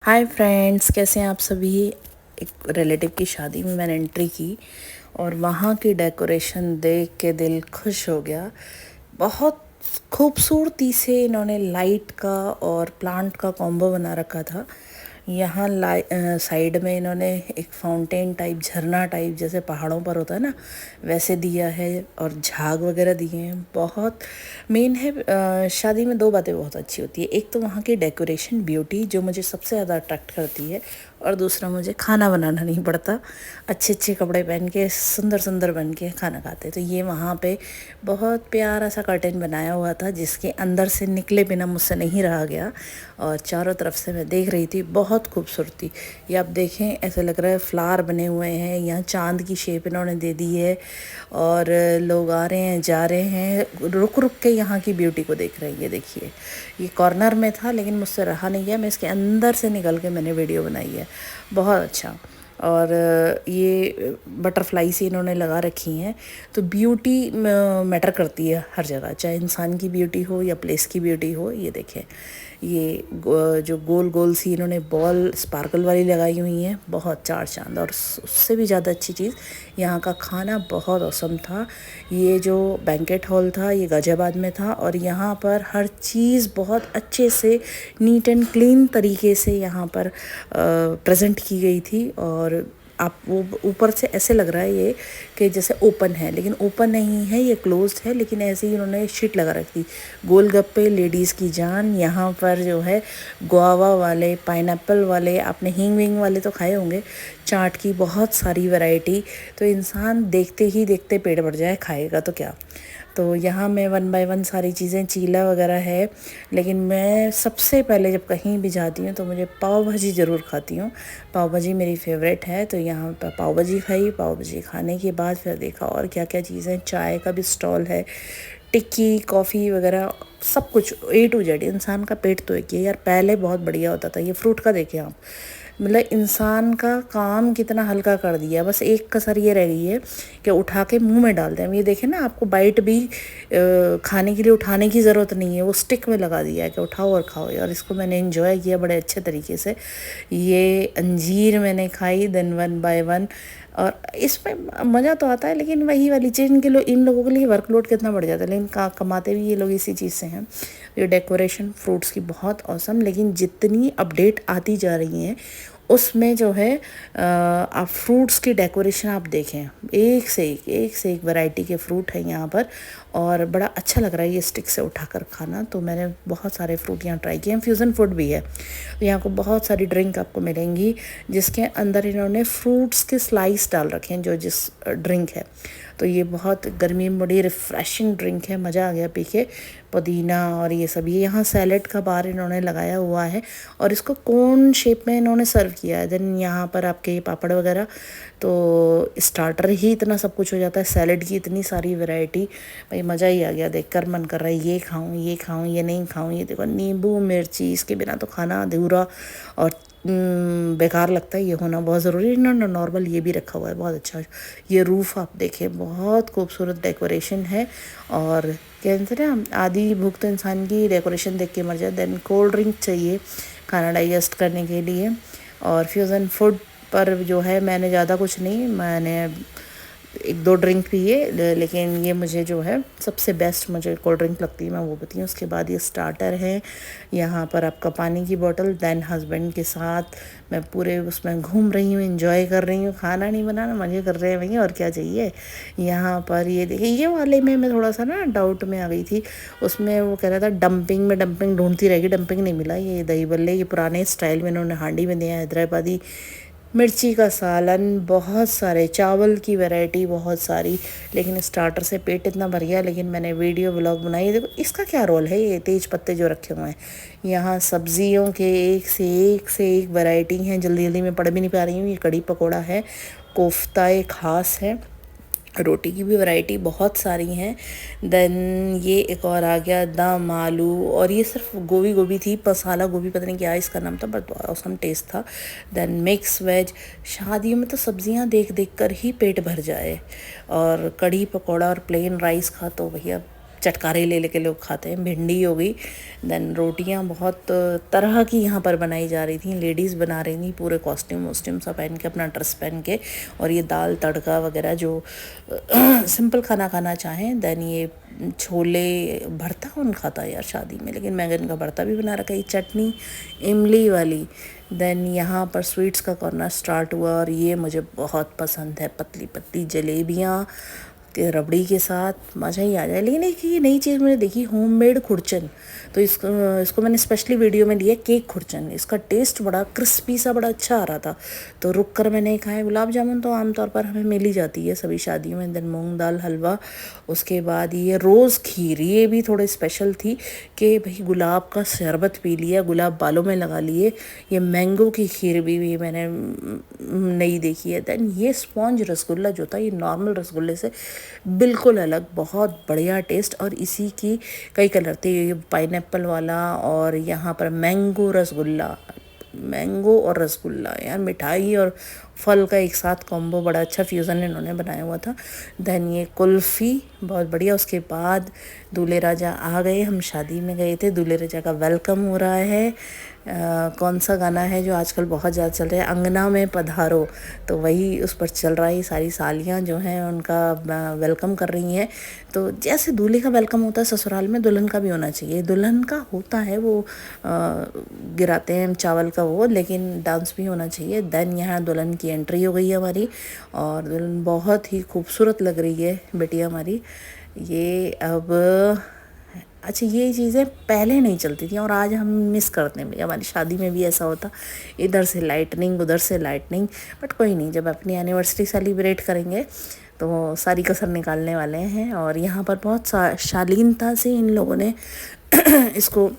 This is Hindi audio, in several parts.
हाय फ्रेंड्स, कैसे हैं आप सभी। एक रिलेटिव की शादी में मैंने एंट्री की और वहाँ की डेकोरेशन देख के दिल खुश हो गया। बहुत खूबसूरती से इन्होंने लाइट का और प्लांट का कॉम्बो बना रखा था। यहाँ साइड में इन्होंने एक फाउंटेन टाइप, झरना टाइप जैसे पहाड़ों पर होता है ना, वैसे दिया है और झाग वगैरह दिए हैं। बहुत मेन है, शादी में दो बातें बहुत अच्छी होती है। एक तो वहाँ की डेकोरेशन ब्यूटी जो मुझे सबसे ज़्यादा अट्रैक्ट करती है, और दूसरा मुझे खाना बनाना नहीं पड़ता। अच्छे अच्छे कपड़े पहन के सुंदर सुंदर बन के खाना खाते। तो ये वहाँ पे बहुत प्यारा सा कर्टेन बनाया हुआ था जिसके अंदर से निकले बिना मुझसे नहीं रहा गया, और चारों तरफ से मैं देख रही थी। बहुत खूबसूरती, ये आप देखें, ऐसा लग रहा है फ्लावर बने हुए हैं। यहाँ चांद की शेप इन्होंने दे दी है और लोग आ रहे हैं, जा रहे हैं, रुक रुक के यहाँ की ब्यूटी को देख रहे हैं। ये देखिए, ये कॉर्नर में था लेकिन मुझसे रहा नहीं गया, मैं इसके अंदर से निकल के मैंने वीडियो बनाई है। बहुत अच्छा। और ये बटरफ्लाई से इन्होंने लगा रखी हैं। तो ब्यूटी मैटर करती है हर जगह, चाहे इंसान की ब्यूटी हो या प्लेस की ब्यूटी हो। ये देखें, ये जो गोल गोल सी इन्होंने बॉल स्पार्कल वाली लगाई हुई हैं, बहुत चार चांद। और उससे भी ज़्यादा अच्छी चीज़, यहाँ का खाना बहुत औसम था। ये जो बैंकेट हॉल था ये गाज़ियाबाद में था, और यहाँ पर हर चीज़ बहुत अच्छे से नीट एंड क्लीन तरीके से यहाँ पर प्रेजेंट की गई थी। और आप वो ऊपर से ऐसे लग रहा है ये कि जैसे ओपन है, लेकिन ओपन नहीं है, ये क्लोज्ड है। लेकिन ऐसे ही उन्होंने शीट लगा रखी। गोलगप्पे लेडीज़ की जान। यहाँ पर जो है गुआवा वाले, पाइनएप्पल वाले, आपने हींग विंग वाले तो खाए होंगे। चाट की बहुत सारी वैरायटी, तो इंसान देखते ही देखते पेट भर जाए, खाएगा तो क्या। तो यहाँ मैं वन बाय वन सारी चीज़ें, चीला वगैरह है। लेकिन मैं सबसे पहले जब कहीं भी जाती हूँ तो मुझे पाव भाजी ज़रूर खाती हूँ। पाव भाजी मेरी फेवरेट है। तो यहाँ पर पाव भाजी खाई। पाव भाजी खाने के बाद फिर देखा और क्या क्या चीज़ें, चाय का भी स्टॉल है, टिक्की, कॉफ़ी वगैरह, सब कुछ A to Z। इंसान का पेट तो एक ही है यार। पहले बहुत बढ़िया होता था। ये फ्रूट का देखें आप, मतलब इंसान का काम कितना हल्का कर दिया। बस एक कसर ये रह गई है कि उठा के मुंह में डाल दें। ये देखें ना, आपको बाइट भी खाने के लिए उठाने की ज़रूरत नहीं है, वो स्टिक में लगा दिया है कि उठाओ और खाओ। और इसको मैंने एंजॉय किया बड़े अच्छे तरीके से। ये अंजीर मैंने खाई देन वन बाय वन। और इसमें मज़ा तो आता है, लेकिन वही वाली चीज़, इन लोगों के लिए वर्कलोड कितना बढ़ जाता है, लेकिन कमाते भी ये लोग इसी चीज़ से हैं। ये डेकोरेशन फ्रूट्स की बहुत औसम। लेकिन जितनी अपडेट आती जा रही हैं उसमें जो है आप फ्रूट्स की डेकोरेशन आप देखें, एक से एक वैरायटी के फ्रूट हैं यहाँ पर। और बड़ा अच्छा लग रहा है ये स्टिक से उठाकर खाना। तो मैंने बहुत सारे फ्रूट यहाँ ट्राई किए हैं। फ्यूज़न फूड भी है। तो यहाँ को बहुत सारी ड्रिंक आपको मिलेंगी जिसके अंदर इन्होंने फ्रूट्स के स्लाइस डाल रखे हैं, जो जिस ड्रिंक है। तो ये बहुत गर्मी में बड़ी रिफ़्रेशिंग ड्रिंक है, मज़ा आ गया पी के। पुदीना और ये सब, ये यहाँ सैलेड का बार इन्होंने लगाया हुआ है और इसको कोन शेप में इन्होंने सर्व किया है। देन यहाँ पर आपके ये पापड़ वगैरह, तो स्टार्टर ही इतना सब कुछ हो जाता है, सैलेड की इतनी सारी वैरायटी। भाई मज़ा ही आ गया, देखकर मन कर रहा है ये खाऊं, ये खाऊं, ये नहीं खाऊं। ये देखो, नींबू मिर्ची, इसके बिना तो खाना अधूरा और बेकार लगता है। ये होना बहुत ज़रूरी है। नॉर्मल ये भी रखा हुआ है, बहुत अच्छा। ये रूफ़ आप देखें, बहुत खूबसूरत डेकोरेशन है। और कहते हैं ना, आधी भूख तो इंसान की डेकोरेशन देख के मर जाए। देन कोल्ड ड्रिंक चाहिए खाना डाइजेस्ट करने के लिए। और फ्यूज़न फूड पर जो है, मैंने ज़्यादा कुछ नहीं, मैंने एक दो ड्रिंक पिए, लेकिन ये मुझे जो है सबसे बेस्ट मुझे कोल्ड ड्रिंक लगती है, मैं वो बताती हूँ। उसके बाद ये स्टार्टर है, यहाँ पर आपका पानी की बोतल। दैन हस्बैंड के साथ मैं पूरे उसमें घूम रही हूँ, एंजॉय कर रही हूँ। खाना नहीं बनाना, मज़े कर रहे हैं भैया, और क्या चाहिए। यहाँ पर ये देखिए, ये वाले में मैं थोड़ा सा ना डाउट में आ गई थी। उसमें वो कह रहा था डंपिंग ढूंढती रहेगी, डंपिंग नहीं मिला। ये दही बल्ले, ये पुराने स्टाइल में इन्होंने हांडी में दिया, हैदराबादी मिर्ची का सालन, बहुत सारे चावल की वैरायटी, बहुत सारी। लेकिन स्टार्टर से पेट इतना भर गया, लेकिन मैंने वीडियो व्लॉग बनाई। देखो इसका क्या रोल है, ये तेज पत्ते जो रखे हुए हैं। यहाँ सब्जियों के एक से एक वैरायटी हैं, जल्दी जल्दी मैं पढ़ भी नहीं पा रही हूँ। ये कड़ी पकौड़ा है, कोफ्ता एक ख़ास है, रोटी की भी वैरायटी बहुत सारी हैं। देन ये एक और आ गया दम आलू, और ये सिर्फ गोभी थी, मसाला गोभी पता नहीं क्या इसका नाम था, बट औसम टेस्ट था। Then mix veg. शादियों में तो सब्जियां देख देख कर ही पेट भर जाए। और कढ़ी पकौड़ा और प्लेन राइस खा तो भैया चटकारे ले लेके लोग खाते हैं। भिंडी हो गई, देन रोटियां बहुत तरह की यहाँ पर बनाई जा रही थी, लेडीज़ बना रही थी पूरे कॉस्ट्यूम वॉस्ट्यूम सब पहन के, अपना ड्रेस पहन के। और ये दाल तड़का वगैरह जो सिंपल खाना खाना चाहें, देन ये छोले भरता कौन खाता है यार शादी में, लेकिन मैंने इनका भरता भी बना रखा है, चटनी इमली वाली। देन यहाँ पर स्वीट्स का कॉर्नर स्टार्ट हुआ और ये मुझे बहुत पसंद है, पतली पतली जलेबियाँ रबड़ी के साथ, मज़ा ही आ जाए। लेकिन एक ये नई चीज़ मैंने देखी, होममेड खुरचन, तो इसको मैंने स्पेशली वीडियो में लिया केक खुरचन। इसका टेस्ट बड़ा क्रिस्पी सा बड़ा अच्छा आ रहा था, तो रुक कर मैंने खाया। गुलाब जामुन तो आमतौर पर हमें मिल ही जाती है सभी शादियों में। देन मूंग दाल हलवा, उसके बाद ये रोज़ खीर, ये भी थोड़े स्पेशल थी कि भाई गुलाब का शरबत पी लिया, गुलाब बालों में लगा लिए। ये मैंगो की खीर भी मैंने नई देखी है। देन ये स्पॉन्ज रसगुल्ला जो था, ये नॉर्मल रसगुल्ले से बिल्कुल अलग, बहुत बढ़िया टेस्ट। और इसी की कई कलर थे, ये पाइनएप्पल वाला और यहाँ पर मैंगो रसगुल्ला, मैंगो और रसगुल्ला, यार मिठाई और फल का एक साथ कॉम्बो, बड़ा अच्छा फ्यूज़न इन्होंने बनाया हुआ था। देन ये कुल्फ़ी बहुत बढ़िया। उसके बाद दूल्हे राजा आ गए, हम शादी में गए थे, दूल्हे राजा का वेलकम हो रहा है। कौन सा गाना है जो आजकल बहुत ज़्यादा चल रहा है, अंगना में पधारो, तो वही उस पर चल रहा है। सारी सालियाँ जो हैं उनका वेलकम कर रही हैं। तो जैसे दूल्हे का वेलकम होता है ससुराल में, दुल्हन का भी होना चाहिए। दुल्हन का होता है वो गिराते हैं चावल का वो, लेकिन डांस भी होना चाहिए। देन यहाँ दुल्हन की एंट्री हो गई है हमारी, और दुल्हन बहुत ही खूबसूरत लग रही है बेटिया हमारी। ये अब अच्छा, ये चीज़ें पहले नहीं चलती थी और आज हम मिस करते हैं। हमारी शादी में भी ऐसा होता, इधर से लाइटनिंग उधर से लाइटनिंग, बट कोई नहीं, जब अपनी एनिवर्सरी सेलिब्रेट करेंगे तो सारी कसर निकालने वाले हैं। और यहाँ पर बहुत शालीनता से इन लोगों ने इसको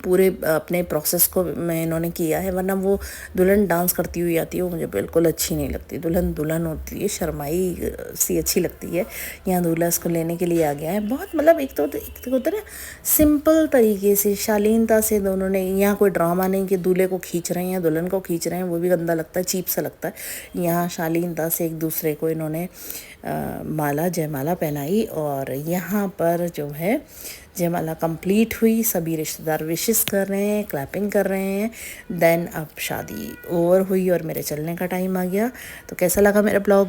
पूरे अपने प्रोसेस को में इन्होंने किया है, वरना वो दुल्हन डांस करती हुई आती है, वो मुझे बिल्कुल अच्छी नहीं लगती। दुल्हन दुल्हन होती है, शर्माई सी अच्छी लगती है। यहाँ दूल्हा इसको लेने के लिए आ गया है, बहुत मतलब एक तो होता है ना सिंपल तरीके से शालीनता से दोनों ने, यहाँ कोई ड्रामा नहीं कि दूल्हे को खींच रहे हैं या दुल्हन को खींच रहे हैं, वो भी गंदा लगता है, चीप सा लगता है। यहाँ शालीनता से एक दूसरे को इन्होंने माला जयमाला पहनाई। और यहाँ पर जो है जयमाला कंप्लीट हुई, सभी रिश्तेदार विशेस कर रहे हैं, क्लैपिंग कर रहे हैं। देन अब शादी ओवर हुई और मेरे चलने का टाइम आ गया। तो कैसा लगा मेरा ब्लॉग?